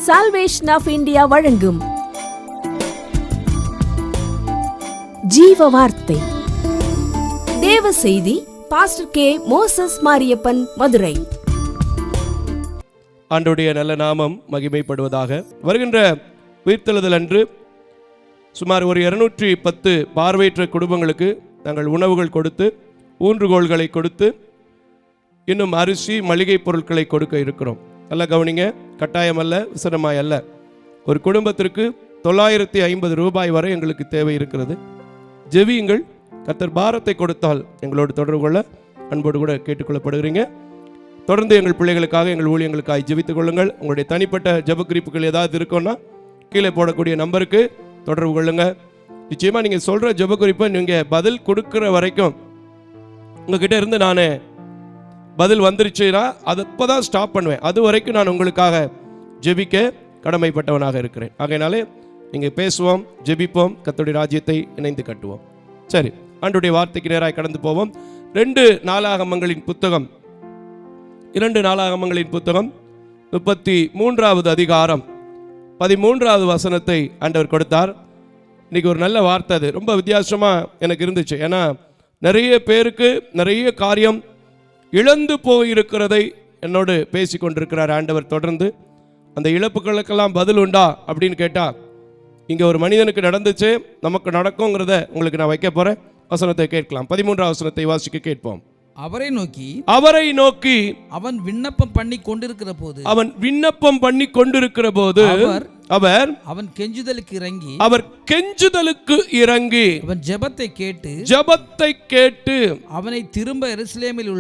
Salvation of India வழங்கும் ஜீவ வார்த்தை தேவ செய்தி. Pastor K. Moses Mariyappan, Madurai. ஆண்டவருடைய நல்ல நாமம் மகிமைப்படுவதாக. வருகின்ற உயிர்த்தெழுதல் அன்று சுமார் ஒரு 210 பார்வையற்ற குடும்பங்களுக்கு நாங்கள் உணவுகள் கொடுத்து, ஊன்றுகோள்களை கொடுத்து, இன்னும் அரிசி மளிகை பொருட்களை கொடுக்க இருக்கிறோம். நல்லா கவனிங்க, கட்டாயம் அல்ல, விசனமாய் அல்ல. ஒரு குடும்பத்திற்கு 950 ரூபாய் வரை எங்களுக்கு தேவை இருக்கிறது. ஜெபியுங்கள். கர்த்தர் பாரத்தை கொடுத்தால் எங்களோடு தொடர்பு கொள்ள அன்போடு கூட கேட்டுக்கொள்ளப்படுகிறீங்க. தொடர்ந்து எங்கள் பிள்ளைகளுக்காக, எங்கள் ஊழியங்களுக்காக ஜெபித்துக் கொள்ளுங்கள். உங்களுடைய தனிப்பட்ட ஜெப குறிப்புகள் ஏதாவது இருக்குன்னா கீழே போடக்கூடிய நம்பருக்கு தொடர்பு கொள்ளுங்க. நிச்சயமாக நீங்கள் சொல்கிற ஜெப குறிப்பை நீங்கள் பதில் கொடுக்குற வரைக்கும் உங்ககிட்ட இருந்து நான் பதில் வந்துருச்சுன்னா அது அப்போ தான் ஸ்டாப் பண்ணுவேன். அது வரைக்கும் நான் உங்களுக்காக ஜெபிக்க கடமைப்பட்டவனாக இருக்கிறேன். ஆகையினாலே நீங்கள் பேசுவோம், ஜெபிப்போம், கர்த்தருடைய ராஜ்யத்தை இணைந்து கட்டுவோம். சரி, ஆண்டவருடைய வார்த்தைக்கு நேராக கடந்து போவோம். 2 நாளாகமங்களின் புத்தகம் 33வது அதிகாரம் 13வது வசனத்தை ஆண்டவர் கொடுத்தார். இன்னைக்கு ஒரு நல்ல வார்த்தை, அது ரொம்ப வித்தியாசமாக எனக்கு இருந்துச்சு. ஏன்னா நிறைய பேருக்கு நிறைய காரியம் இழந்து போயிருக்கிறதை என்னோடு பேசி கொண்டிருக்கிறார் ஆண்டவர். தொடர்ந்து அந்த இழப்புகளுக்கெல்லாம் பதில் உண்டா அப்படின்னு கேட்டால், இங்கே ஒரு மனிதனுக்கு நடந்துச்சு, நமக்கு நடக்குங்கிறத உங்களுக்கு நான் வைக்க போகிறேன். வசனத்தை கேட்கலாம். 13வது வசனத்தை வாசிக்க கேட்போம். அவரை நோக்கி அவன் விண்ணப்பம் பண்ணி கொண்டிருக்கிற போது அவர் கெஞ்சுதலுக்கு இறங்கி அவன் ஜெபத்தை கேட்டு அவனை திரும்ப எருசலேமில்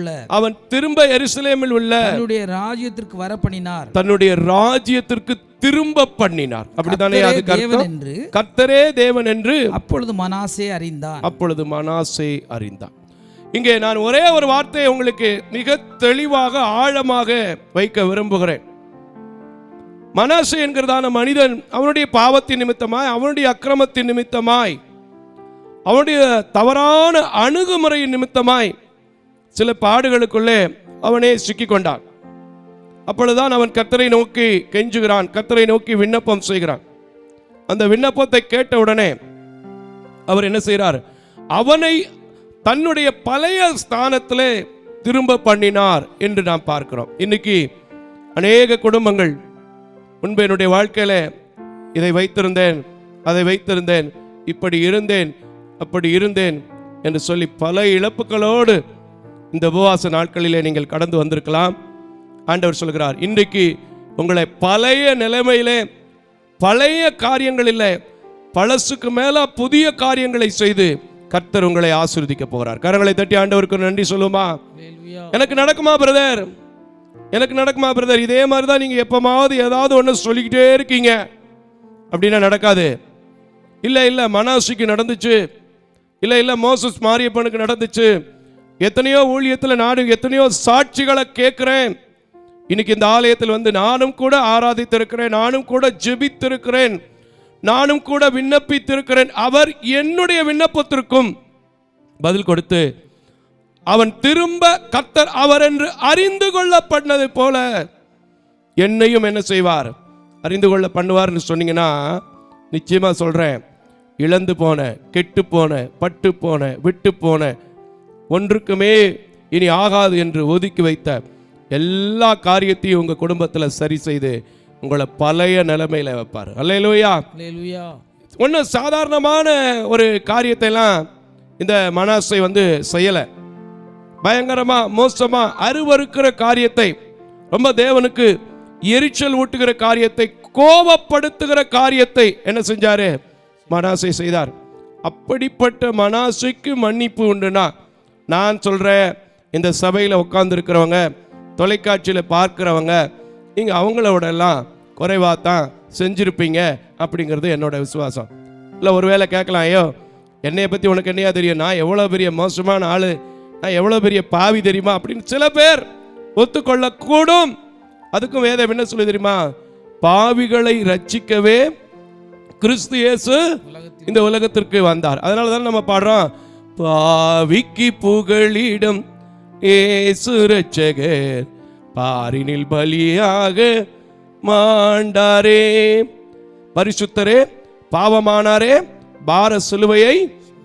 உள்ள தன்னுடைய ராஜ்யத்திற்கு வர பண்ணினார், தன்னுடைய ராஜ்யத்திற்கு திரும்ப பண்ணினார். அப்படித்தானே அது கர்த்தரே தேவன் என்று அப்பொழுது மனாசே அறிந்தான். இங்கே நான் ஒரே ஒரு வார்த்தையை உங்களுக்கு மிக தெளிவாக ஆழமாக வைக்க விரும்புகிறேன். மனாசே என்கிறதான மனிதன் அவனுடைய பாவத்தின் நிமித்தமாய், அவனுடைய அக்கிரமத்தின் நிமித்தமாய், அவனுடைய தவறான அணுகுமுறையின் நிமித்தமாய் சில பாடுகளுக்குள்ளே அவனே சிக்கிக் கொண்டான். அப்பொழுதுதான் அவன் கர்த்தரை நோக்கி கெஞ்சுகிறான், கர்த்தரை நோக்கி விண்ணப்பம் செய்கிறான். அந்த விண்ணப்பத்தை கேட்டவுடனே அவர் என்ன செய்கிறார்? அவனை தன்னுடைய பழைய ஸ்தானத்திலே திரும்ப பண்ணினார் என்று நாம் பார்க்கிறோம். இன்னைக்கு அநேக குடும்பங்கள், முன்பு என்னுடைய வாழ்க்கையில இதை வைத்திருந்தேன், அதை வைத்திருந்தேன், இப்படி இருந்தேன், அப்படி இருந்தேன் என்று சொல்லி பல இழப்புகளோடு இந்த உபவாச நாட்களிலே நீங்கள் கடந்து வந்திருக்கலாம். ஆண்டவர் சொல்கிறார், இன்றைக்கு உங்களை பழைய நிலைமையிலே, பழைய காரியங்களில் பழசுக்கு மேல புதிய காரியங்களை செய்து கர்த்தர் உங்களை ஆசீர்வதிக்க போகிறார். கரங்களை தட்டி ஆண்டவருக்கு நன்றி சொல்லுமா? எனக்கு நடக்குமா பிரதர், எனக்கு நடக்குமா பிரதர்? இதே மாதிரி தான் நீங்க எப்பமாவது ஏதாவது ஒன்று சொல்லிக்கிட்டே இருக்கீங்க அப்படின்னா நடக்காது. இல்ல மனாசிக்கு நடந்துச்சு, இல்ல மோசஸ் மாரியப்பனுக்கு நடந்துச்சு. எத்தனையோ ஊழியத்தில் நான் எத்தனையோ சாட்சிகளை கேட்கிறேன். இன்னைக்கு இந்த ஆலயத்தில் வந்து நானும் கூட ஆராதித்திருக்கிறேன், நானும் கூட ஜெபித்திருக்கிறேன், நானும் கூட விண்ணப்பித்திருக்கிறேன். அவர் என்னுடைய விண்ணப்பத்திற்கும் பதில் கொடுத்து அவன் திரும்ப கர்த்தர் அவர் என்று அறிந்து கொள்ளப்பட்டது போல என்னையும் என்ன செய்வார்? அறிந்து கொள்ள பண்ணுவார்னு சொன்னீங்கன்னா, நிச்சயமா சொல்றேன், இழந்து போன, கெட்டு போன, பட்டு போன, விட்டு போன, ஒன்றுக்குமே இனி ஆகாது என்று ஒதுக்கி வைத்த எல்லா காரியத்தையும் உங்க குடும்பத்தில் சரி செய்து உங்களை பழைய நிலைமையில வைப்பார். அல்லேலூயா. ஒன்றும் சாதாரணமான ஒரு காரியத்தை எல்லாம் இந்த மனாசே வந்து செய்யலை. பயங்கரமா, மோசமா, அருவருக்கிற காரியத்தை, ரொம்ப தேவனுக்கு எரிச்சல் ஊட்டுகிற காரியத்தை, கோபப்படுத்துகிற காரியத்தை என்ன செஞ்சாரு? மனாசே செய்தார். அப்படிப்பட்ட மனாசேக்கு மன்னிப்பு உண்டுனா, நான் சொல்றேன், இந்த சபையில் உட்கார்ந்து இருக்கிறவங்க, தொலைக்காட்சியில் பார்க்கிறவங்க, நீங்கள் அவங்களோட எல்லாம் குறைவாக தான் செஞ்சுருப்பீங்க அப்படிங்கிறது என்னோட விசுவாசம். இல்லை ஒருவேளை கேட்கலாம், ஐயோ என்னையை பற்றி உனக்கு என்னையா தெரியும், நான் எவ்வளோ பெரிய மோசமான ஆள், நான் எவ்வளோ பெரிய பாவி தெரியுமா அப்படின்னு சில பேர் ஒத்துக்கொள்ளக்கூடும். அதுக்கும் வேதம் என்ன சொல்லி தெரியுமா? பாவிகளை ரட்சிக்கவே கிறிஸ்து இயேசு இந்த உலகத்திற்கு வந்தார். அதனால தான் நம்ம பாடுறோம், பாவிக்கு புகழிடம் இயேசு ரட்சகர், பாரினில் பலியாக மாண்டாரே. பரிசுத்தரே, பாவமானாரே, பார சிலுவையை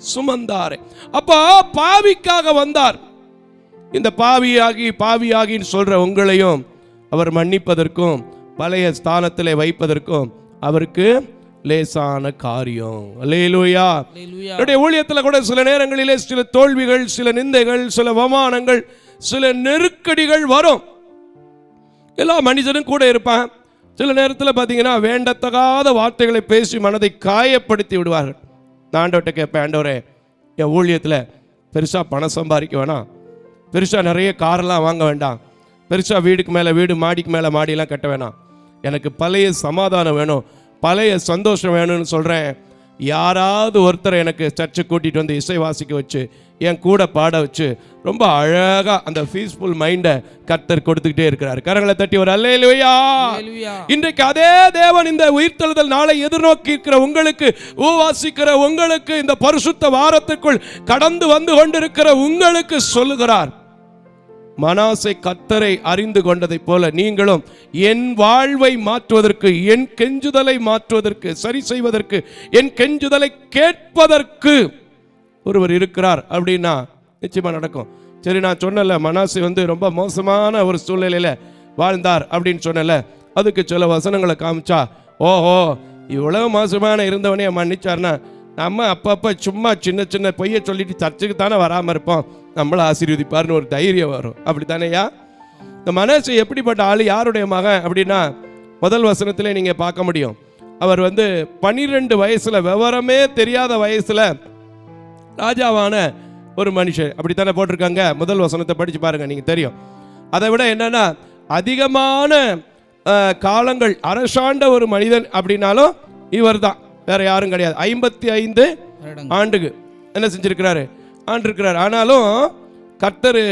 சுமந்தாரே. அப்ப பாவிக்காக வந்தார். இந்த பாவியாகின்னு சொல்ற உங்களையும் அவர் மன்னிப்பதற்கும் பழைய ஸ்தானத்திலே வைப்பதற்கும் அவருக்கு லேசான காரியம். அல்லேலூயா. என்னுடைய ஊழியத்தில் கூட சில நேரங்களிலே சில தோல்விகள், சில நிந்தைகள், சில அவமானங்கள், சில நெருக்கடிகள் வரும். எல்லா மனிதனும் கூட இருப்பான். சில நேரத்தில் பார்த்தீங்கன்னா வேண்டத்தகாத வார்த்தைகளை பேசி மனதை காயப்படுத்தி விடுவார்கள். நான் ஆண்டவர்கிட்ட கேட்பேன், ஆண்டவரே என் ஊழியத்தில் பெருசாக பணம் சம்பாதிக்க வேணாம், பெருசாக நிறைய காரெல்லாம் வாங்க வேண்டாம், பெருசாக வீடுக்கு மேலே வீடு, மாடிக்கு மேலே மாடியெல்லாம் கட்ட வேணாம், எனக்கு பழைய சமாதானம் வேணும், பழைய சந்தோஷம் வேணும்னு சொல்கிறேன். யாராவது ஒருத்தர் எனக்கு சர்ச்சை கூட்டிகிட்டு வந்து இசை வாசிக்க வச்சு என் கூட பாட வச்சு ரொம்ப அழகாக அந்த பீஸ்ஃபுல் மைண்டை கர்த்தர் கொடுத்துக்கிட்டே இருக்கிறார். கரங்களை தட்டி ஒரு அல்லேலூயா. இன்றைக்கு அதே தேவன் இந்த உயிர்த்தெழுதல் நாளை எதிர்நோக்கி இருக்கிற உங்களுக்கு, உபவாசிக்கிற உங்களுக்கு, இந்த பரிசுத்த வாரத்துக்குள் கடந்து வந்து கொண்டிருக்கிற உங்களுக்கு சொல்லுகிறார், மனாசே கர்த்தரை அறிந்து கொண்டதைப் போல நீங்களும் என் வாழ்வை மாற்றுவதற்கு, என் கெஞ்சுதலை மாற்றுவதற்கு, சரி செய்வதற்கு, என் கெஞ்சுதலை கேட்பதற்கு ஒருவர் இருக்கிறார் அப்படின்னா நிச்சயமா நடக்கும். சரி, நான் சொன்னல மனாசே ரொம்ப மோசமான ஒரு சூழ்நிலையில வாழ்ந்தார் அப்படின்னு சொன்னல, அதுக்கு சில வசனங்களை காமிச்சா, ஓஹோ இவ்வளவு மோசமான இருந்தவனே மன்னிச்சார்னா நம்ம அப்பப்போ சும்மா சின்ன சின்ன பொய்யை சொல்லிட்டு சர்ச்சுக்கு தானே வராமல் இருப்போம், நம்மளை ஆசீர்வதிப்பார்னு ஒரு தைரியம் வரும். அப்படி தானேயா? இந்த மனாசே எப்படிப்பட்ட ஆள், யாருடைய மகன் அப்படின்னா முதல் வசனத்திலே நீங்கள் பார்க்க முடியும். அவர் 12 வயசுல, விவரமே தெரியாத வயசுல ராஜாவான ஒரு மனுஷன். அப்படித்தானே போட்டிருக்காங்க. முதல் வசனத்தை படித்து பாருங்க, நீங்கள் தெரியும். அதை விட என்னன்னா அதிகமான காலங்கள் அரசாண்ட ஒரு மனிதன் அப்படின்னாலும் இவர் தான், வேற யாரும் கிடையாது. 55 ஆண்டுக்கு என்ன செஞ்சிருக்கிறாரு, ஆண்டிருக்கிறார். ஆனாலும் கர்த்தர்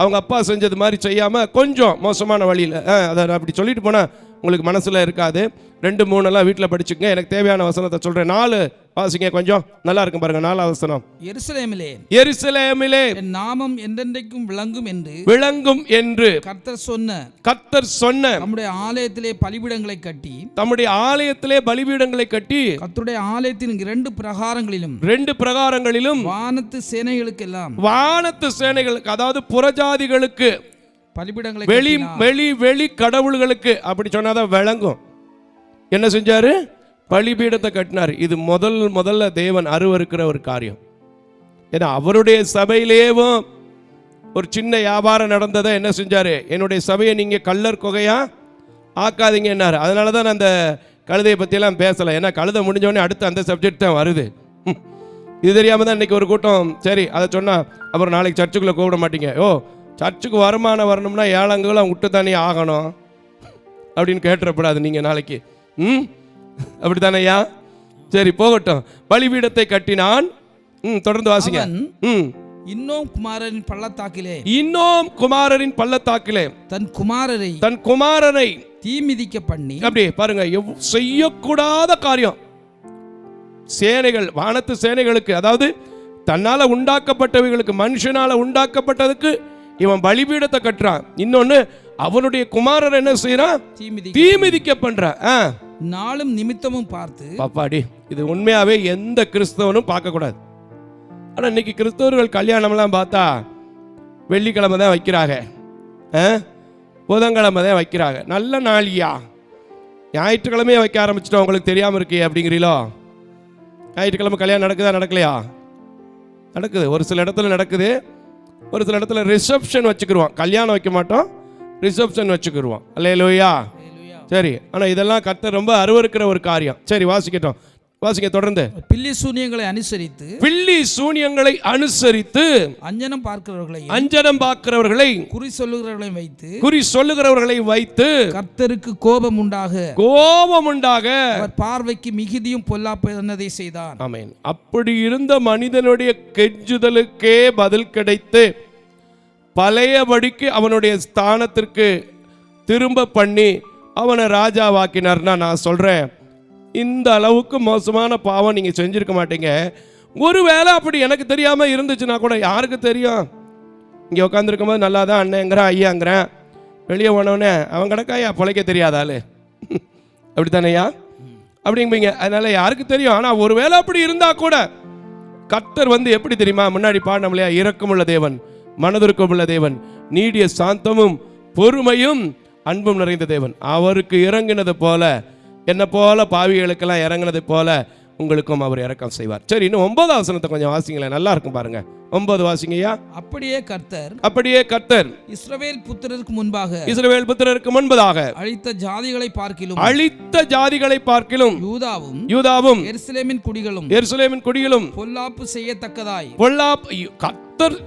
அவங்க அப்பா செஞ்சது மாதிரி செய்யாமல் கொஞ்சம் மோசமான வழியில், அதை அப்படி சொல்லிட்டு போனால் உங்களுக்கு மனசில் இருக்காது. 2, 3 வீட்டில் படிச்சுங்க. எனக்கு தேவையான வசனத்தை சொல்கிறேன். 4 வாசிங்க, கொஞ்சம் நல்லா இருக்கும் பாருங்க. 4 வசனம். எருசலேமிலே என் நாமம் என்றென்றைக்கும் விளங்கும் என்று கர்த்தர் சொன்ன நம்முடைய ஆலயத்திலே பலிபீடங்களை கட்டி கர்த்தருடைய ஆலயத்தின் 2 பிரகாரங்களிலும் வானத்து சேனைகளுக்கு, அதாவது புறஜாதிகளுக்கு, பலிபீடங்களை, வெளி கடவுள்களுக்கு, அப்படி சொன்னாதான் விளங்கும். என்ன செஞ்சாரு? பலிபீடத்தை கட்டினார். இது முதல்ல தேவன் அருவருக்கிற ஒரு காரியம். ஏன்னா அவருடைய சபையிலேயும் ஒரு சின்ன வியாபாரம் நடந்ததை என்ன செஞ்சாரு, என்னுடைய சபையை நீங்க கள்ளர் குகையா ஆக்காதீங்க என்னாரு. அதனால தான் அந்த கழுதையை பற்றியெல்லாம் பேசலை. ஏன்னா கழுதை முடிஞ்சோடனே அடுத்து அந்த சப்ஜெக்ட் தான் வருது. இது தெரியாமல் தான் இன்னைக்கு ஒரு கூட்டம், சரி அதை சொன்னால் அப்புறம் நாளைக்கு சர்ச்சுக்குள்ளே கூப்பிட மாட்டீங்க, சர்ச்சுக்கு வருமானம் வரணும்னா ஏழாங்குலாம் விட்டு தானே ஆகணும் அப்படின்னு கேட்டுறப்படாது நீங்கள் நாளைக்கு. அப்படித்தானையா? சரி, போகட்டும். பலிபீடத்தை கட்டினான். தொடர்ந்து வாசிங்க. இன்னும் குமாரரின் பள்ளத்தாக்கிலே தன் குமாரரை தீ மிதிக்க பண்ணி, அப்படியே பாருங்க, செய்யக்கூடாத காரியம். சேனைகள், வானத்து சேனைகளுக்கு, அதாவது தன்னால உண்டாக்கப்பட்டவைகளுக்கு, மனுஷனால உண்டாக்கப்பட்டதுக்கு இவன் பலிபீடத்தை கட்டுறான். இன்னொன்னு அவனுடைய குமாரர் என்ன செய்யறான்? தீ மிதிக்க பண்றான். நாளும் நிமித்தமும் பார்த்து, பாப்பாடி, இது உண்மையாவே எந்த கிறிஸ்தவனும் பார்க்க கூடாது. ஆனா இன்னைக்கு கிறிஸ்தவர்கள் கல்யாணம்லாம் பார்த்தா வெள்ளிக்கிழமை தான் வைக்கிறாங்க, புதன்கிழமை தான் வைக்கிறாங்க. நல்ல நாளியா, ஞாயிற்றுக்கிழமையே வைக்க ஆரம்பிச்சிட்டோம், உங்களுக்கு தெரியாம இருக்கே அப்படிங்கிறீங்களோ? ஞாயிற்றுக்கிழமை கல்யாணம் நடக்குதா, நடக்கலையா? நடக்குது. ஒரு சில இடத்துல நடக்குது, ஒரு சில இடத்துல ரிசப்ஷன் வச்சுக்கிடுவான். கல்யாணம் வைக்க மாட்டோம், ரிசப்ஷன் வச்சுக்கிடுவான். அல்லேலூயா. சரி, ஆனால் இதெல்லாம் கர்த்தர் ரொம்ப அருவருக்கிற ஒரு காரியம். சரி, வாசிக்க தொடர்ந்து. பில்லி சூனியங்களை அனுசரித்து அஞ்சனம் பார்க்கிறவர்களை குறி சொல்லுகிறவர்களை வைத்து கர்த்தருக்கு கோபம் உண்டாக அவர் பார்வைக்கு மிகுதியும் பொல்லாப்பதை செய்தார். ஆமென். அப்படி இருந்த மனிதனுடைய கெஞ்சுதலுக்கே பதில் கிடைத்து பழையபடிக்கு அவனுடைய ஸ்தானத்திற்கு திரும்ப பண்ணி அவனை ராஜாவாக்கினார்னா, நான் சொல்றேன், இந்த அளவுக்கு மோசமான பாவம் நீங்க செஞ்சிருக்க மாட்டீங்க. ஒருவேளை அப்படி எனக்கு தெரியாம இருந்துச்சுன்னா கூட, யாருக்கு தெரியும்? இங்க உட்காந்துருக்கும் போது நல்லா தான் அண்ணங்கிறேன், ஐயாங்கிறேன், வெளியே போனவனே அவன் கிடக்காயா பொழைக்க தெரியாதாலு அப்படித்தானையா? அப்படிங்க. அதனால யாருக்கு தெரியும்? ஆனால் ஒருவேளை அப்படி இருந்தா கூட கர்த்தர் வந்து எப்படி தெரியுமா? முன்னாடி பாடினோம் இல்லையா? இரக்கமுள்ள தேவன், மனதிற்குமுள்ள தேவன், நீடிய சாந்தமும் பொறுமையும் அன்பும் நிறைந்த தேவன். அவருக்கு இறங்கினது போல, என்ன போல பாவிகளுக்கெல்லாம் இறங்கினது போல உங்களுக்கும் அவர் இரக்கம் செய்வார். சரி, இன்னும் 9வது வசனத்தை கொஞ்சம் வாசிங்களேன், நல்லா இருக்கும் பாருங்க. 9 வாசிங்கய்யா. அப்படியே கர்த்தர் இஸ்ரவேல் புத்திரருக்கு முன்பதாக அழித்த ஜாதிகளை பார்க்கிலும் யூதாவும் எருசலேமின் குடிகளும் பொல்லாப்பு செய்யத்தக்கதாய், கர்த்தர்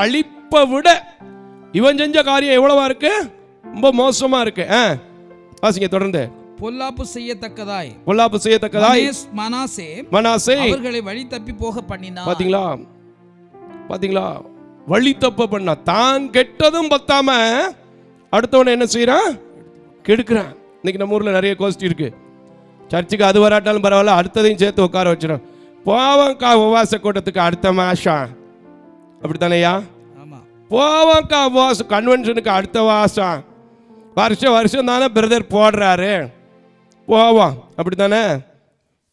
அழிப்பை விட இவன் செஞ்ச காரியம் எவ்வளவா இருக்கு? ரொம்ப மோசமா இருக்கு. வாசிங்க தொடர்ந்து. பொல்லாப்பு செய்யத்தக்கதாய் மனாசே அவர்களை வழி தப்பி போக பண்ணினான். பாத்தீங்களா? வழி தப்ப பண்ணா. தான் கெட்டதும் பத்தாம அடுத்தவன என்ன செய்யறான்? கெடுக்கிறான். இன்னைக்கு நம்ம ஊர்ல நிறைய கோஷ்டி இருக்கு. சர்ச்சுக்கு அது வராட்டாலும் பரவாயில்ல, அடுத்ததையும் சேர்த்து உட்கார வச்சிடும். போவங்கா உபவாச கூட்டத்துக்கு அடுத்த மாசம், அப்படித்தானையா? போவங்கா உபவாச கன்வென்ஷனுக்கு அடுத்த மாசம், வருஷம் தானே பிரதர் போடுறாரு, போவோம், அப்படித்தானே?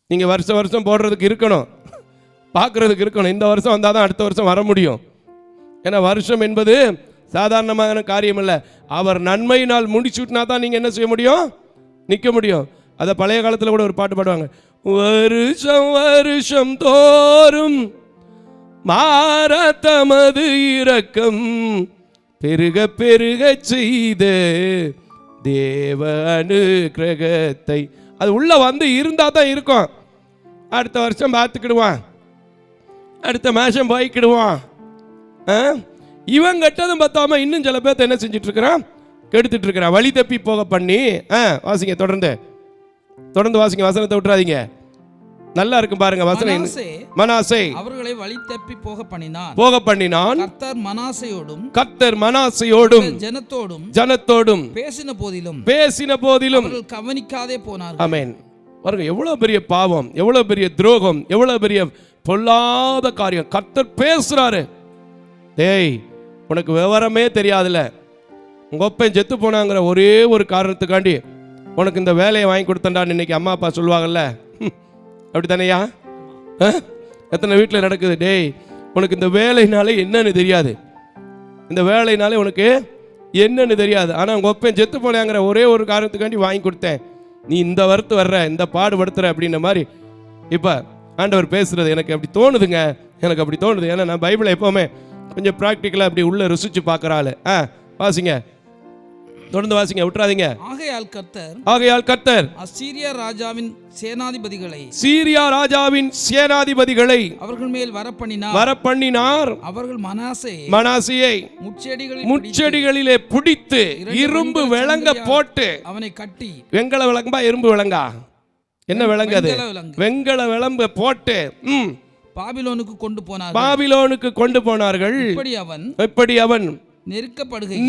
நீங்கள் வருஷம் போடுறதுக்கு இருக்கணும், பார்க்குறதுக்கு இருக்கணும். இந்த வருஷம் வந்தால் தான் அடுத்த வருஷம் வர முடியும். ஏன்னா வருஷம் என்பது சாதாரணமான காரியம் இல்லை. அவர் நன்மையினால் முடிச்சுட்டுனா தான் நீங்கள் என்ன செய்ய முடியும்? நிற்க முடியும். அதை பழைய காலத்தில் கூட ஒரு பாட்டு பாடுவாங்க. வருஷம் தோறும் மாற தமது இரக்கம் பெருக செய்த தேவ அனுக்கிரகத்தை. அது உள்ள வந்து இருந்தா தான் இருக்கும். அடுத்த வருஷம் பார்த்துக்கிடுவான், அடுத்த மாசம் போய்க்கிடுவான். இவன் கெட்டதும் பார்த்தாம இன்னும் சில பேர்த்த என்ன செஞ்சுட்டு இருக்கிறான்? கெடுத்துட்டு இருக்கிறான், வழி தப்பி போக பண்ணி. வாசிங்க, தொடர்ந்து வாசிங்க, வசனத்தை விட்டுறாதீங்க, நல்லா இருக்கும் பாருங்க வசனம். மனாசே அவர்களை வழி தப்பி போக பண்ணினான். கர்த்தர் மனாசையோடும் ஜனத்தோடும் பேசின போதிலும் கவனிக்காதே போனார். ஆமென். பாருங்க, எவ்வளவு பெரிய பாவம், எவ்வளவு பெரிய துரோகம், எவ்வளவு பெரிய பொல்லாத காரியம். கர்த்தர் பேசுறாரு. டேய், உனக்கு விவரமே தெரியாதுல, உங்க அப்பன் செத்து போனாங்கிற ஒரே ஒரு காரணத்துக்காண்டி உனக்கு இந்த வேலையை வாங்கி கொடுத்தண்டான்னு இன்னைக்கு அம்மா அப்பா சொல்லுவாங்கல்ல, அப்படித்தானையா? எத்தனை வீட்டில் நடக்குது? டேய், உனக்கு இந்த வேலைனாலே என்னன்னு தெரியாது, இந்த வேலைனாலே உனக்கு என்னன்னு தெரியாது. ஆனால் உங்கள் ஒப்பன் செத்து போனாங்கிற ஒரே ஒரு காரணத்துக்காண்டி வாங்கி கொடுத்தேன், நீ இந்த வருத்து வர்ற, இந்த பாடுபடுத்துற அப்படின்ற மாதிரி இப்போ ஆண்டவர் பேசுறது எனக்கு அப்படி தோணுதுங்க, எனக்கு அப்படி தோணுது. ஏன்னா நான் பைபிளை எப்போவுமே கொஞ்சம் ப்ராக்டிக்கலாக அப்படி உள்ள ருசிச்சு பார்க்குற ஆளு. வாசிங்க, தொடர்ந்து வாசிங்க, விட்டுறாதீங்க. ஆகையால் கர்த்தர் சீரியா ராஜாவின் சேனாதிபதிகளை அவர்கள் மேல் வரப்பண்ணினார். அவர்கள் மனாசேயை முச்செடிகளிலே பிடித்து இரும்பு விலங்க போட்டு அவனை கட்டி. வெங்கல விலங்கா இரும்பு விலங்கா? என்ன விலங்கு அது? வெங்கல விலங்கு போட்டு பாபிலோனுக்கு கொண்டு போனார்கள். இப்படி அவன்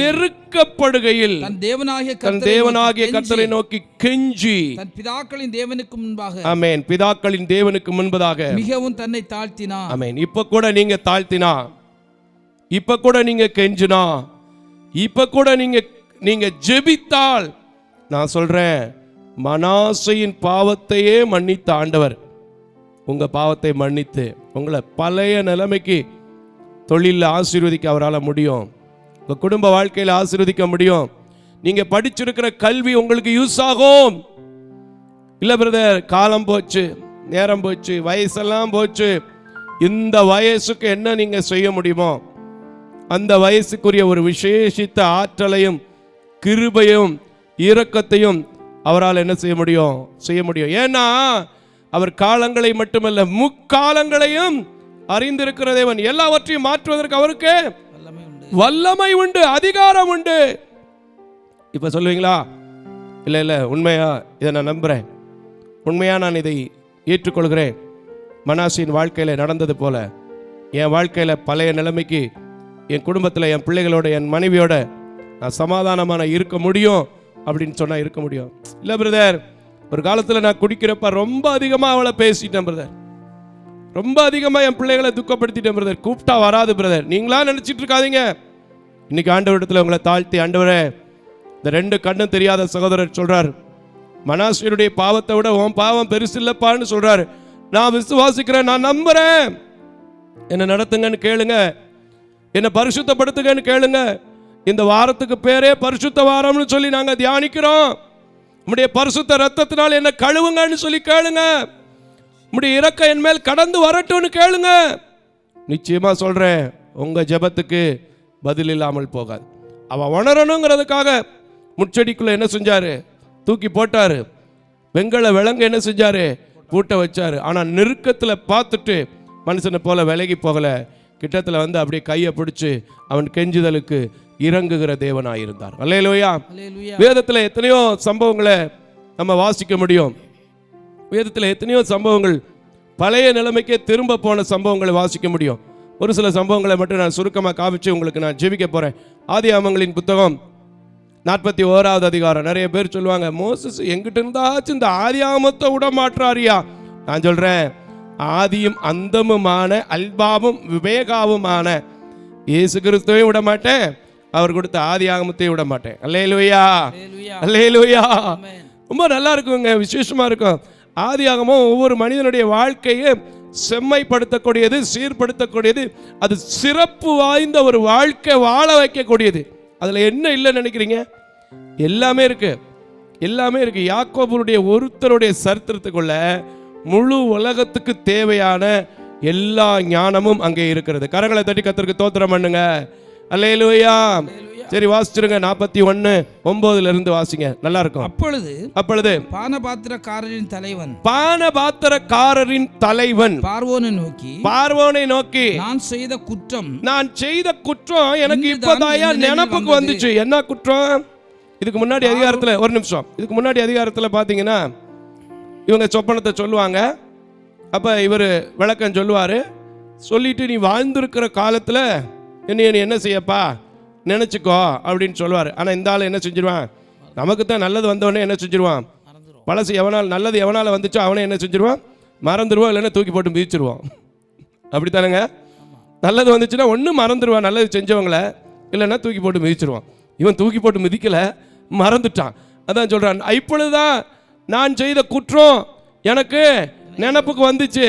நெருக்கப்படுகையில் தன் தேவனாகிய கர்த்தரை நோக்கி கெஞ்சி தன் பிதாக்களின் தேவனுக்கு முன்பாக, ஆமென், பிதாக்களின் தேவனுக்கு முன்பதாக மிகவும் தன்னை தாழ்த்தினான். ஆமென். இப்ப கூட நீங்க தாழ்த்தினா, இப்ப கூட நீங்க கெஞ்சினா, இப்ப கூட நீங்க ஜெபித்தால், நான் சொல்றேன், மனாசையின் பாவத்தையே மன்னித்த ஆண்டவர் உங்க பாவத்தை மன்னித்து உங்களை பழைய நிலைமைக்கு தொழிலில் ஆசீர்வதிக்க அவரால் முடியும். உங்க குடும்ப வாழ்க்கையில் ஆசீர்வதிக்க முடியும். நீங்க படிச்சிருக்கிற கல்வி உங்களுக்கு யூஸ் ஆகும். இல்ல பிரதர், காலம் போச்சு, நேரம் போச்சு, வயசெல்லாம் போச்சு, இந்த வயசுக்கு என்ன நீங்க செய்ய முடியுமோ அந்த வயசுக்குரிய ஒரு விசேஷித்த ஆற்றலையும் கிருபையும் இரக்கத்தையும் அவரால் என்ன செய்ய முடியும். ஏன்னா அவர் காலங்களை மட்டுமல்ல முக்காலங்களையும் அறிந்திருக்கிற தேவன். எல்லாவற்றையும் மாற்றுவதற்கு அவருக்கு வல்லமை உண்டு, அதிகாரம் உண்டு. இப்ப சொல்லுவீங்களா? இல்ல உண்மையா? இதை நான் நம்புறேன், உண்மையா நான் இதை ஏற்றுக்கொள்கிறேன். மனாசின் வாழ்க்கையில நடந்தது போல என் வாழ்க்கையில பழைய நிலைமைக்கு, என் குடும்பத்தில், என் பிள்ளைகளோட, என் மனைவியோட நான் சமாதானமான இருக்க முடியும் அப்படின்னு சொன்னா இருக்க முடியும். இல்ல பிரதர், ஒரு காலத்தில் நான் குடிக்கிறப்ப ரொம்ப அதிகமாக அவளை பேசிட்டேன் பிரதர், ரொம்ப அதிகமாக என் பிள்ளைகளை துக்கப்படுத்திட்டேன் பிரதர், கூப்பிட்டா வராது பிரதர். நீங்களா நினைச்சிட்டு இருக்காதீங்க. இன்னைக்கு ஆண்டவரிடத்தில் உங்களை தாழ்த்தி, ஆண்டவரே, இந்த 2 கண்ணும் தெரியாத சகோதரர் சொல்றார், மனாசேயுடைய பாவத்தை விட உன் பாவம் பெருசு இல்லப்பான்னு சொல்றாரு. நான் விசுவாசிக்கிறேன், நான் நம்புறேன், என்ன நடத்துங்கன்னு கேளுங்க, என்ன பரிசுத்தப்படுத்துங்கன்னு கேளுங்க. இந்த வாரத்துக்கு பேரே பரிசுத்த வாரம்னு சொல்லி நாங்க தியானிக்கிறோம். உம்முடைய பரிசுத்த ரத்தத்தினால் என்ன கழுவுங்கன்னு சொல்லி கேளுங்க. உம்முடைய இரக்கம் என் மேல் கடந்து வரட்டும்னு கேளுங்க. நிச்சயமா சொல்றேன், உங்க ஜெபத்துக்கு பதில் இல்லாமல் போகாது. அவன் உணரணுங்கிறதுக்காக முச்செடிக்குள்ள என்ன செஞ்சாரு? தூக்கி போட்டாரு. வெங்கல விலங்கு என்ன செஞ்சாரு? பூட்ட வச்சாரு. ஆனா நெருக்கத்தில் பார்த்துட்டு மனுஷனை போல விலகி போகல. கிட்டத்தில் வந்து அப்படியே கையை பிடிச்சு அவன் கெஞ்சுதலுக்கு இறங்குகிற தேவனாயிருந்தார். அல்லேலூயா. வேதத்தில் எத்தனையோ சம்பவங்களை நம்ம வாசிக்க முடியும். வேதத்தில் எத்தனையோ சம்பவங்கள் பழைய நிலைமைக்கே திரும்ப போன சம்பவங்களை வாசிக்க முடியும். ஒரு சில சம்பவங்களை மட்டும் நான் சுருக்கமாக காமிச்சு உங்களுக்கு நான் ஜெபிக்க போறேன். ஆதியாகமங்களின் புத்தகம் 41வது அதிகாரம். நிறைய பேர் சொல்லுவாங்க, மோசஸ் எங்கிட்ட இருந்தாச்சும் இந்த ஆதியாகமத்தை விட மாற்றாரியா? நான் சொல்றேன், ஆதியும் அந்தமுமான அல்பாவும் விவேகாவுமான இயேசு கிறிஸ்துவையும் விட மாட்டேன், அவர் கொடுத்த ஆதியாகமத்தையும் விட மாட்டேன். அல்லேலூயா, அல்லேலூயா. ரொம்ப நல்லா இருக்குங்க, விசேஷமா இருக்கும். ஆதியாகமம் ஒவ்வொரு மனிதனுடைய வாழ்க்கையை செம்மைப்படுத்தக்கூடியது, சீர்படுத்தக்கூடியது. அது சிறப்பு வாய்ந்த ஒரு வாழ்க்கை வாழ வைக்கக்கூடியது. அதில் என்ன இல்லைன்னு நினைக்கிறீங்க? எல்லாமே இருக்கு, எல்லாமே இருக்கு. யாக்கோபுடைய ஒருத்தருடைய சரித்திரத்துக்குள்ள முழு உலகத்துக்கு தேவையான எல்லா ஞானமும் அங்கே இருக்கிறது. கரங்களை தட்டி கர்த்தருக்கு ஸ்தோத்திரம் பண்ணுங்க. அல்லேலூயா. சரி, வாசிச்சிருங்க. 41:9 வாசிங்க, நல்லா இருக்கும். அப்பொழுது பானபாத்திரக்காரரின் தலைவன் பார்வோனை நோக்கி நான் செய்த குற்றம் எனக்கு இப்போதாயா நினைப்புக்கு வந்துச்சு. என்ன குற்றம்? இதுக்கு முன்னாடி அதிகாரத்தில், ஒரு நிமிஷம், இதுக்கு முன்னாடி அதிகாரத்தில் பார்த்தீங்கன்னா இவங்க சொப்பனத்தை சொல்லுவாங்க. அப்போ இவர் விளக்கம் சொல்லுவார். சொல்லிட்டு நீ வாழ்ந்திருக்கிற காலத்தில் நீ என்ன செய்யப்பா நினச்சிக்கோ அப்படின்னு சொல்லுவார். ஆனால் இந்த ஆள் என்ன செஞ்சிருவான்? நமக்கு தான் நல்லது வந்தவொடனே என்ன செஞ்சிருவான்? பழசு எவனால் நல்லது எவனால் வந்துச்சோ அவனே என்ன செஞ்சிருவான்? மறந்துடுவான், இல்லைன்னா தூக்கி போட்டு மிதிச்சிருவான். அப்படித்தானுங்க? நல்லது வந்துச்சுன்னா ஒன்று மறந்துடுவான் நல்லது செஞ்சவங்களை, இல்லைன்னா தூக்கி போட்டு மிதிச்சிருவான். இவன் தூக்கி போட்டு மிதிக்கலை, மறந்துட்டான். அதான் சொல்கிறான், இப்பொழுதுதான் நான் செய்த குற்றம் எனக்கு நினப்புக்கு வந்துச்சு.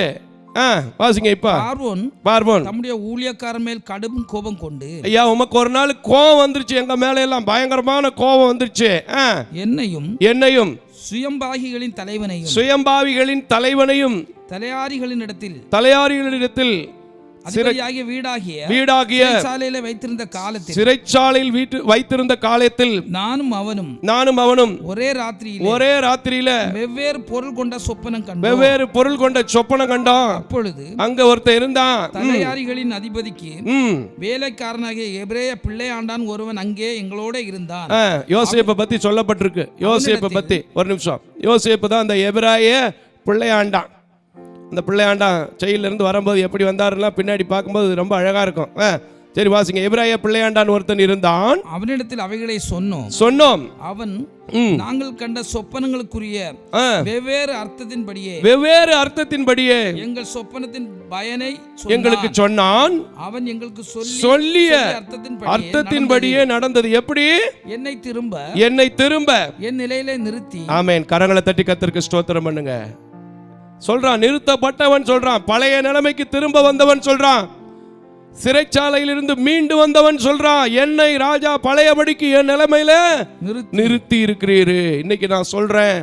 வாசிங்க. இப்ப பார்வோன் தம்முடைய ஊழியக்காரர் மேல் கடும் கோபம் கொண்டு, ஐயா உமக்கு ஒரு நாள் கோபம் வந்துருச்சு, எங்க மேல எல்லாம் பயங்கரமான கோபம் வந்துருச்சு. என்னையும் சுயம்பாவிகளின் தலைவனையும் தலையாரிகளிடத்தில் வீடாகிய சிறைச்சாலையில் வைத்திருந்த காலத்தில் நானும் அவனும் ஒரே ராத்திரியில வெவ்வேறு பொருள் கொண்ட சொப்பனம் கண்டோம். அப்பொழுது அங்க ஒருத்தன் இருந்தான். தலையாரிகளின் அதிபதிக்கு வேலைக்காரனாகிய எபிரேய பிள்ளையாண்டான் ஒருவன் அங்கே எங்களோட இருந்தான். யோசேப்பை பத்தி சொல்லப்பட்டிருக்கு. யோசேப்பை பத்தி ஒரு நிமிஷம். யோசேப்பு தான் அந்த எபிரேய பிள்ளையாண்டான். அந்த பிள்ளையாண்டான் செயலிருந்து வரும்போது எப்படி வந்தாருன்னா பின்னாடி பார்க்கும்போது ரொம்ப அழகா இருக்கும். சரி, வாசிங்க. எபிரேய பிள்ளையாண்டான் ஒருத்தன் இருந்தான். அவனிடத்தில் அவைகளை சொன்னோம். அவன் நாங்கள் கண்ட சொப்பனங்களுக்குரிய வெவ்வேறு அர்த்தத்தின்படியே எங்கள் சொப்பனத்தின் பயனை எங்களுக்கு சொன்னான். அவன் எங்களுக்கு சொல்லிய அர்த்தத்தின்படியே நடந்தது. எப்படி? என்னை திரும்ப என் நிலையிலே நிறுத்தி. ஆமென். கரங்களை தட்டி கர்த்தருக்கு ஸ்தோத்திரம் பண்ணுங்க. சொல்றான், நிறுத்தப்பட்டவன் சொல்றான், பழைய நிலைமைக்கு திரும்ப வந்தவன் சொல்றான், சிறைச்சாலையிலிருந்து மீண்டு வந்தவன் சொல்றான், என்னை ராஜா பழையபடிக்கு என் நிலைமையில நிறுத்தி இருக்கிறீரு. இன்னைக்கு நான் சொல்றேன்,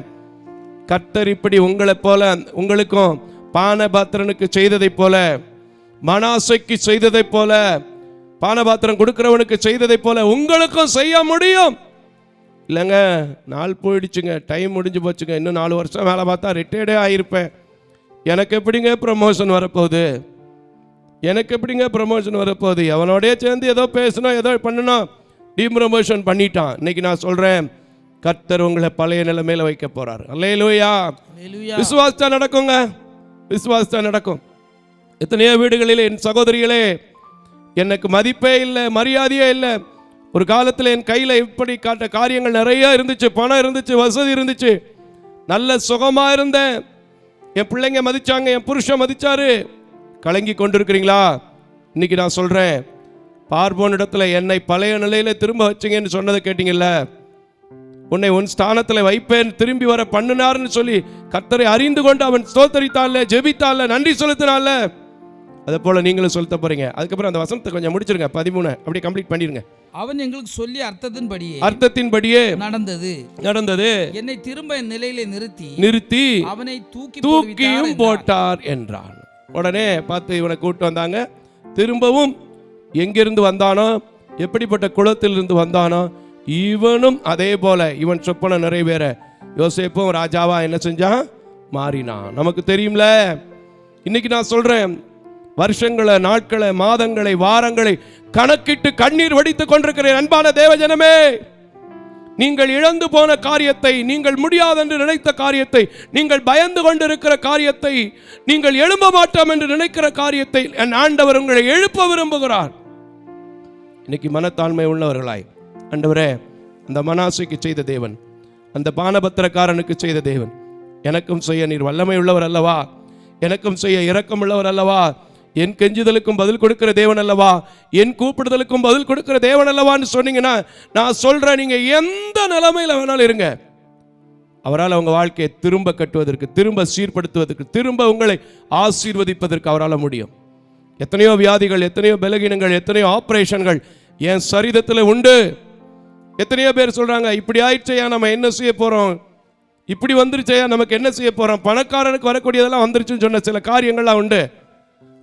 கர்த்தர் இப்படி உங்களை போல உங்களுக்கும் பானபாத்திரனுக்கு செய்ததை போல, மனாசைக்கு செய்ததை போல, பானபாத்திரம் கொடுக்கிறவனுக்கு செய்ததை போல உங்களுக்கும் செய்ய முடியும். இல்லைங்க, நாள் போயிடுச்சுங்க, டைம் முடிஞ்சு போச்சுங்க, இன்னும் 4 வருஷம் வேலை பார்த்தா ரிட்டையர்டே ஆகிருப்பேன், எனக்கு எப்படிங்க ப்ரமோஷன் வரப்போகுது? எவனோடய சேர்ந்து ஏதோ பேசணும், ஏதோ பண்ணணும், டிப்ரமோஷன் பண்ணிட்டான். இன்னைக்கு நான் சொல்றேன், கர்த்தர் உங்களை பழைய நிலைமையில வைக்க போறாரு. அல்லேலூயா. விசுவாசத்தா நடக்குங்க, விசுவாசத்தா நடக்கும். எத்தனையோ வீடுகளில் என் சகோதரிகளே, எனக்கு மதிப்பே இல்லை, மரியாதையே இல்லை. ஒரு காலத்தில் என் கையில் இப்படி காட்ட காரியங்கள் நிறைய இருந்துச்சு, பணம் இருந்துச்சு, வசதி இருந்துச்சு, நல்ல சுகமா இருந்தேன், என் பிள்ளைங்க மதிச்சாங்க, என் புருஷன் மதிச்சாரு. கலங்கி கொண்டிருக்கிறீங்களா? இன்னைக்கு நான் சொல்றேன், பார்வோன் இடத்துல என்னை பழைய நிலையில திரும்ப வச்சுங்கன்னு சொன்னதை கேட்டீங்கல்ல, உன்னை உன் ஸ்தானத்தில் வைப்பேன், திரும்பி வர பண்ணினார்னு சொல்லி கர்த்தரை அறிந்து கொண்டு அவன் ஸ்தோத்தரித்தான்ல, ஜெபித்தான்ல, நன்றி செலுத்தினான்ல, அதே போல நீங்களும் சொல்ல போறீங்க. அதுக்கப்புறம் அந்த வசனத்தை கொஞ்சம் முடிச்சிருங்க, 13 அப்படியே கம்ப்ளீட் பண்ணிருங்க. அவன் எங்களுக்கு சொல்லி அர்த்தத்தின்படியே நடந்தது. என்னை திரும்ப என் நிலையிலே நிறுத்தி அவனை தூக்கியும் போட்டார் என்றான். உடனே பார்த்து இவனை கூட்டு வந்தாங்க. திரும்பவும் எங்கிருந்து வந்தானோ, எப்படிப்பட்ட குலத்திலிருந்து வந்தானோ, இவனும் அதே போல இவன் சொப்பனை நிறைவேற யோசேப்பும் ராஜாவா என்ன செஞ்சான்? மாறினான். நமக்கு தெரியும்ல. இன்னைக்கு நான் சொல்றேன், வருஷங்களை, நாட்களை, மாதங்களை, வாரங்களை கணக்கிட்டு கண்ணீர் வடித்துக் கொண்டிருக்கிறேன் அன்பான தேவஜனமே. நீங்கள் இழந்து போன காரியத்தை, நீங்கள் முடியாதென்று நினைத்த காரியத்தை, நீங்கள் பயந்து கொண்டிருக்கிற காரியத்தை, நீங்கள் எழும்ப மாட்டோம் என்று நினைக்கிற காரியத்தை என் ஆண்டவர் உங்களை எழுப்ப விரும்புகிறார். இன்னைக்கு மனத்தாழ்மை உள்ளவர்களாய், ஆண்டவரே, அந்த மனாசைக்கு செய்த தேவன், அந்த பானபத்திரக்காரனுக்கு செய்த தேவன் எனக்கும் செய்ய நீர் வல்லமை உள்ளவர் அல்லவா, எனக்கும் செய்ய இரக்கம் உள்ளவர் அல்லவா, என் கெஞ்சுதலுக்கும் பதில் கொடுக்கிற தேவன் அல்லவா, என் கூப்பிடுதலுக்கும் பதில் கொடுக்கிற தேவன் அல்லவான்னு சொன்னீங்கன்னா, நான் சொல்றேன், நீங்க எந்த நிலைமையில வேணாலும் இருங்க, அவரால் உங்க வாழ்க்கையை திரும்ப கட்டுவதற்கு, திரும்ப சீர்படுத்துவதற்கு, திரும்ப உங்களை ஆசீர்வதிப்பதற்கு அவரால் முடியும். எத்தனையோ வியாதிகள், எத்தனையோ பலகீனங்கள், எத்தனையோ ஆபரேஷன்கள் என் சரீரத்தில் உண்டு. எத்தனையோ பேர் சொல்றாங்க, இப்படி ஆயிடுச்சையா நம்ம என்ன செய்ய போறோம், இப்படி வந்துருச்சையா நமக்கு என்ன செய்ய போறோம், பணக்காரனுக்கு வரக்கூடியதெல்லாம் வந்துருச்சுன்னு சொன்ன சில காரியங்கள்லாம் உண்டு.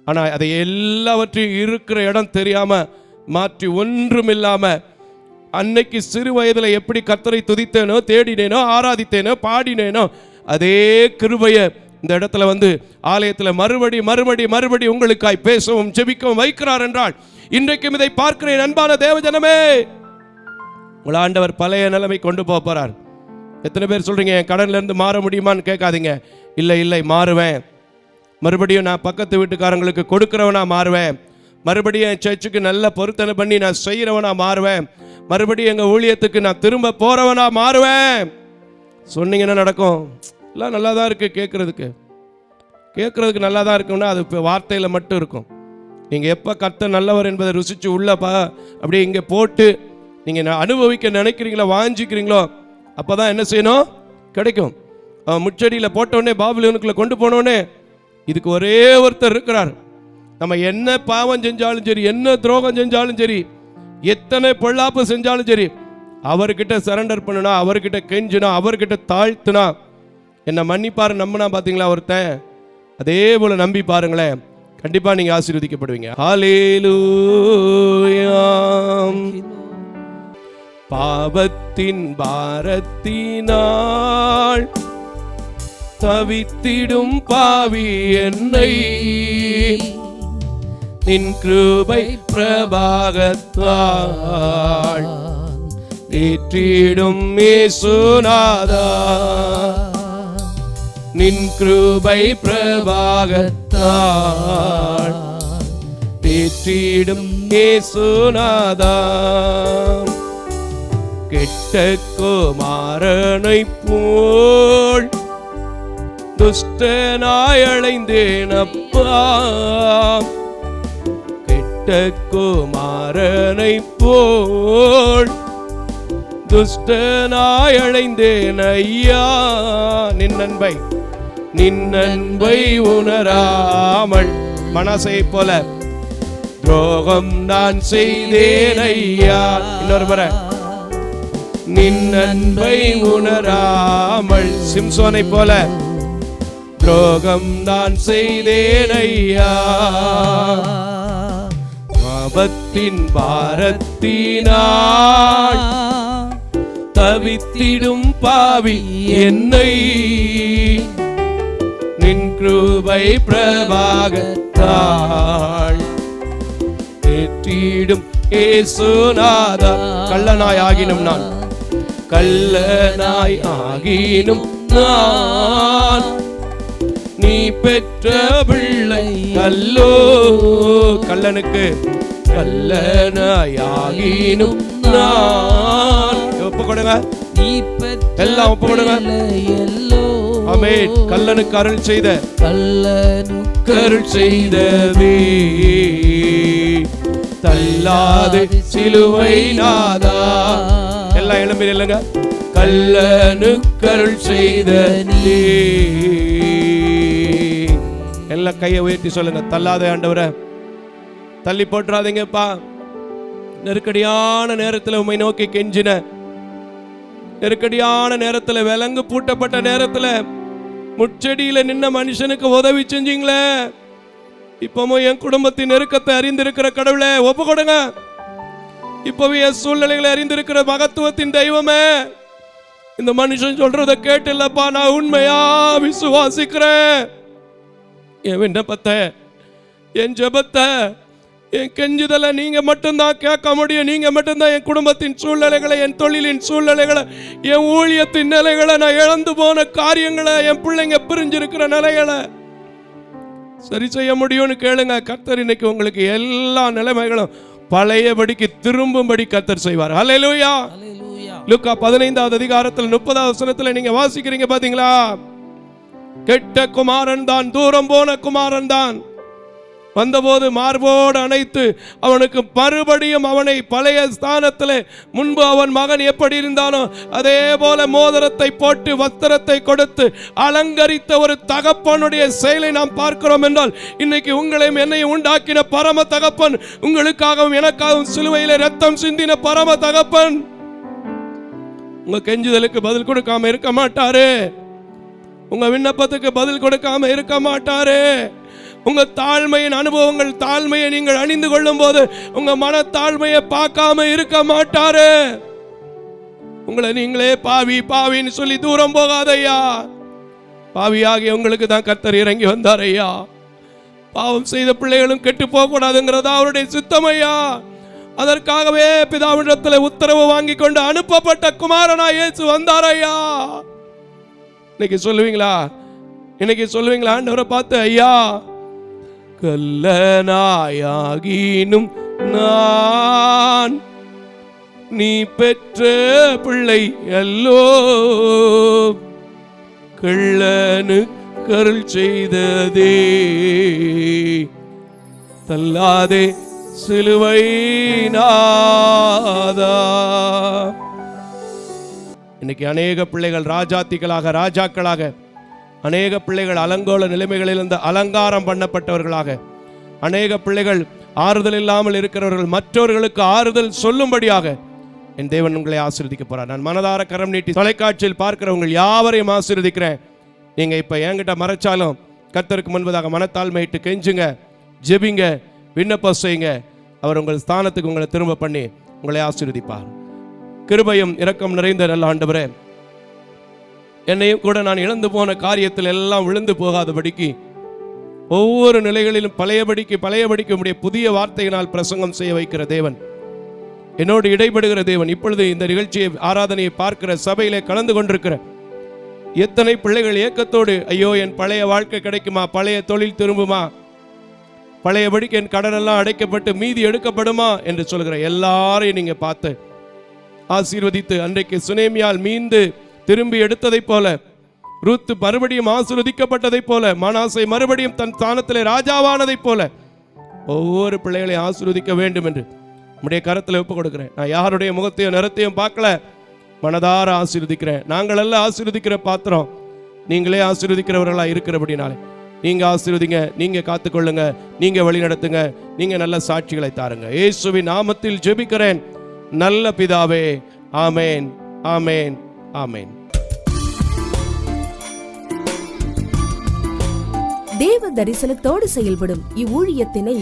ஆனால் அதை எல்லாவற்றையும் இருக்கிற இடம் தெரியாம மாற்றி ஒன்றும் இல்லாம, அன்னைக்கு சிறு வயதில் எப்படி கர்த்தரை துதித்தேனோ, தேடினேனோ, ஆராதித்தேனோ, பாடினேனோ, அதே கிருபையை இந்த இடத்துல வந்து ஆலயத்தில் மறுபடி உங்களுக்காய் பேசவும் ஜெபிக்கவும் வைக்கிறார் என்றால், இன்றைக்கும் இதை பார்க்கிறேன் அன்பான தேவஜனமே. உங்கள் ஆண்டவர் பழைய நிலைமை கொண்டு போறார். எத்தனை பேர் சொல்றீங்க என் கடன்ல இருந்து மாற முடியுமான்னு கேட்காதீங்க. இல்லை மாறுவேன். மறுபடியும் நான் பக்கத்து வீட்டுக்காரங்களுக்கு கொடுக்கிறவனா மாறுவேன். மறுபடியும் என் சர்ச்சுக்கு நல்ல பொருத்தனை பண்ணி நான் செய்கிறவனா மாறுவேன். மறுபடியும் எங்கள் ஊழியத்துக்கு நான் திரும்ப போறவனா மாறுவேன் சொன்னீங்கன்னா நடக்கும். எல்லாம் நல்லா தான் இருக்கு, கேட்கறதுக்கு நல்லா தான் இருக்குன்னா அது இப்போ வார்த்தையில் மட்டும் இருக்கும். நீங்கள் எப்போ கர்த்தர் நல்லவர் என்பதை ருசிச்சு உள்ளப்பா அப்படியே இங்கே போட்டு நீங்கள் அனுபவிக்க நினைக்கிறீங்களோ, வாஞ்சிக்கிறீங்களோ, அப்போ தான் என்ன செய்யணும்? கிடைக்கும். முச்சடியில் போட்டோடனே பாபிலோனுக்குள்ள கொண்டு போனோடனே இதுக்கு ஒரே ஒருத்தர் இருக்கிறார். நம்ம என்ன பாவம் செஞ்சாலும் சரி, என்ன துரோகம் செஞ்சாலும் சரி, எத்தனை பொல்லாப்பு செஞ்சாலும் சரி, அவர்கிட்ட சரண்டர் பண்ணுனா, அவர்கிட்ட கெஞ்சுனா, அவர்கிட்ட தாழ்த்துனா என்ன மன்னிப்பாரு நம்பினா பார்த்தீங்களா ஒருத்தன், அதே போல நம்பி பாருங்களேன், கண்டிப்பா நீங்க ஆசீர்வதிக்கப்படுவீங்க. ஹல்லேலூயா. பாவத்தின் பாரத்தினால் தவித்திடும் பாவி என்னை நின் கிருபை பிரபாகத்தால் ஏற்றிடும் இயேசுநாதா, நின் கிருபை பிரபாகத்தால் ஏற்றிடும் இயேசுநாதா. கெட்ட குமாரனை போல் துஷ்டனாய் அலைந்தேன் அப்பா, கெட்ட குமாரனை போல் துஷ்டனாய் அலைந்தேன் ஐயா. நின் அன்பை உணராமல் மனசை போல துரோகம் நான் செய்தேன் ஐயா. இன்னொரு முறை, நின் அன்பை உணராமல் சிம்சோனை போல துரோகம் நான் செய்தேன் ஐயா. பாவத்தின் பாரத்தினால் தவித்திடும் பாவி என்னை நின் கிருபை பிரபாகத்தால் ஏற்றிடும் இயேசுநாதா. கள்ளனாய் ஆகினும் நான், கள்ளனாய் ஆகினும் நான் நீ பெற்ற பிள்ளை கல்லோ. கள்ளனுக்கு கள்ளனாயாகினும் நான் ஒப்பு கொடுங்க, எல்லாம் ஒப்பு கொடுங்க. ஆமென். கள்ளனுக்கு அருள் செய்த, கள்ளனுக்கு அருள் செய்தவே தள்ளாது சிலுவை நாதா. எல்லாம் எழும்பி நில்லுங்க. கல்லனுக்கருள் செய்த நீ. எல்லாம் கையை உயர்த்தி சொல்லுங்க, தள்ளாத ஆண்டவரை, தள்ளி போட்டுறாதீங்கப்பா. நெருக்கடியான நேரத்தில் உம்மை நோக்கி கெஞ்சின, நெருக்கடியான நேரத்தில், விலங்கு பூட்டப்பட்ட நேரத்தில் முச்செடியில நின்ன மனுஷனுக்கு உதவி செஞ்சீங்களே, இப்பவும் என் குடும்பத்தின் நெருக்கத்தை அறிந்திருக்கிற கடவுளே ஒப்பு கொடுங்க. இப்பவே என் சூழ்நிலைகளை அறிந்திருக்கிற மகத்துவத்தின் தெய்வமே, இந்த மனுஷன் சொல்றதை கேட்டில்லப்பா, நான் உண்மையா விசுவாசிக்கிறேன். என் விண்ணப்பத்தை, என் ஜெபத்தை, என் கெஞ்சுதலை நீங்க மட்டும்தான் கேட்க முடியும். நீங்க மட்டும்தான் என் குடும்பத்தின் சூழ்நிலைகளை, என் தொழிலின் சூழ்நிலைகளை, என் ஊழியத்தின் நிலைகளை, நான் இழந்து போன காரியங்களை, என் பிள்ளைங்க பிரிஞ்சிருக்கிற நிலைகளை சரி செய்ய முடியும்னு கேளுங்க. கர்த்தர் இன்னைக்கு உங்களுக்கு எல்லா நிலைமைகளும் பழையபடிக்கு திரும்பும்படி கர்த்தர் செய்வார். ஹல்லேலூயா. லூக்கா 15வது அதிகாரத்தில் 30வது வசனத்தில் நீங்க வாசிக்கிறீங்க பாத்தீங்களா? கெட்ட குமாரன் தான், தூரம் போன குமாரன் தான், வந்தபோது மார்போடு அணைத்து அவனுக்கு மறுபடியும் அவனை பழைய ஸ்தானத்தில், முன்பு அவன் மகன் எப்படி இருந்தானோ அதே போல மோதிரத்தை போட்டு வஸ்திரத்தை கொடுத்து அலங்கரித்த ஒரு தகப்பனுடைய செயலை நாம் பார்க்கிறோம் என்றால், இன்னைக்கு உங்களையும் என்னையும் உண்டாக்கின பரம தகப்பன், உங்களுக்காகவும் எனக்காகவும் சிலுவையில் ரத்தம் சிந்தின பரம தகப்பன் உங்க கெஞ்சுதலுக்கு பதில் கொடுக்காம இருக்க மாட்டாரு. உங்க விண்ணப்பத்துக்கு பதில் கொடுக்காம இருக்க மாட்டாரு. உங்க தாழ்மையின் அனுபவங்கள், தாழ்மையை நீங்கள் அணிந்து கொள்ளும் போது உங்க மன தாழ்மையை பார்க்காம இருக்க மாட்டாரு. உங்களை நீங்களே பாவி பாவின்னு சொல்லி தூரம் போகாதையா. பாவியாகிய உங்களுக்கு தான் கர்த்தர் இறங்கி வந்தார் ஐயா. பாவம் செய்த பிள்ளைகளும் கெட்டு போக கூடாதுங்கிறதா அவருடைய சித்தம் ஐயா. அதற்காகவே பிதாவிடத்தில் உத்தரவு வாங்கி கொண்டு அனுப்பப்பட்ட குமாரனா இயேசு வந்தார் ஐயா. இன்னைக்கு சொல்லுவீங்களா? இன்னைக்கு சொல்லுவீங்களா ஆண்டவரை பார்த்து, ஐயா கல்லனாயாகினும் நான் நீ பெற்ற பிள்ளை அல்லோ, கள்ளனு கருள் செய்ததே தள்ளாதே சிலுவை நாதா. இன்னைக்கு அநேக பிள்ளைகள் ராஜாத்திகளாக, ராஜாக்களாக, அநேக பிள்ளைகள் அலங்கோல நிலைமைகளிலிருந்து அலங்காரம் பண்ணப்பட்டவர்களாக, அநேக பிள்ளைகள் ஆறுதல் இல்லாமல் இருக்கிறவர்கள் மற்றவர்களுக்கு ஆறுதல் சொல்லும்படியாக என் தேவன் உங்களை ஆசீர்வதிக்க போறார். நான் மனதார கரம் நீட்டி தொலைக்காட்சியில் பார்க்கிறவங்க யாவரையும் ஆசீர்வதிக்கிறேன். நீங்க இப்ப என்கிட்ட மறைச்சாலும் கர்த்தருக்கு முன்பதாக மனத்தாழ்மையிட்டு கெஞ்சுங்க, ஜெபிங்க, விண்ணப்பம் செய்யுங்க. அவர் உங்கள் ஸ்தானத்துக்கு உங்களை திரும்ப பண்ணி உங்களை ஆசீர்வதிப்பார். கிருபையும் இரக்கம் நிறைந்த நல்ல ஆண்டவரே, என்னையும் கூட நான் இழந்து போன காரியத்தில் எல்லாம் விழுந்து போகாதபடிக்கு, ஒவ்வொரு நிலைகளிலும் பழையபடிக்கு உடைய புதிய வார்த்தையினால் பிரசங்கம் செய்ய வைக்கிற தேவன், என்னோடு இடைபடுகிற தேவன், இப்பொழுது இந்த நிகழ்ச்சியை, ஆராதனையை பார்க்கிற சபையிலே கலந்து கொண்டிருக்கிற எத்தனை பிள்ளைகள் ஏக்கத்தோடு, ஐயோ என் பழைய வாழ்க்கை கிடைக்குமா, பழைய தொழில் திரும்புமா, பழையபடிக்கு என் கடனெல்லாம் அடைக்கப்பட்டு மீதி எடுக்கப்படுமா என்று சொல்கிற எல்லாரையும் நீங்க பார்த்து ஆசீர்வதித்து, அன்றைக்கு சுனேமியால் மீண்டு திரும்பி எடுத்ததை போல, ரூத்து மறுபடியும் ஆசீர்வதிக்கப்பட்டதை போல, மனாசை மறுபடியும் தன் ஸ்தானத்திலே ராஜாவானதை போல ஒவ்வொரு பிள்ளைகளையும் ஆசீர்வதிக்க வேண்டும் என்று நம்முடைய கரத்தில் ஒப்பு கொடுக்கிறேன். நான் யாருடைய முகத்தையும் நிறத்தையும் பார்க்கல, மனதார ஆசீர்வதிக்கிறேன். நாங்கள் எல்லாம் ஆசீர்வதிக்கிற பாத்திரம், நீங்களே ஆசீர்வதிக்கிறவர்களாக இருக்கிறபடினாலே நீங்க ஆசீர்வதிங்க, நீங்க காத்துக்கொள்ளுங்க, நீங்க வழி நடத்துங்க, நீங்க நல்ல சாட்சிகளை தாருங்க. இயேசுவின் நாமத்தில் ஜெபிக்கிறேன் நல்ல பிதாவே. ஆமேன், ஆமேன், ஆமேன். தேவ தரிசனத்தோடு செயல்படும் இவ்வூழியத்தினை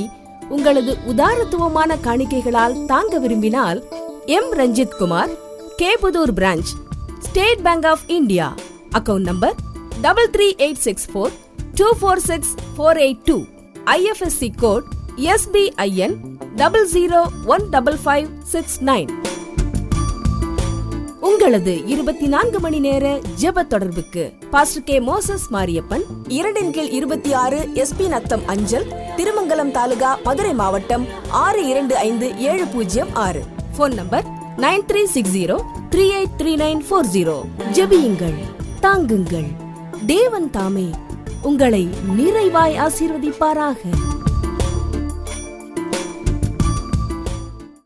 உங்களது உதாரத்துவமான காணிக்கைகளால் தாங்க விரும்பினால், M Ranjith Kumar, Keputhur branch, State Bank of India, account number 3386424648, IFSC code SBIN 00155569. உங்களது 24 மணி நேர ஜெப தொடர்புக்கு pastor K Moses Mariyappan, 2/26 SP Natham அஞ்சல், திருமங்கலம் தாலுகா, மதுரை மாவட்டம் 625706. Phone number 9360383940. ஜெபியுங்கள், தாங்குங்கள். தேவன் தாமே உங்களை நிறைவாய் ஆசீர்வதிப்பாராக.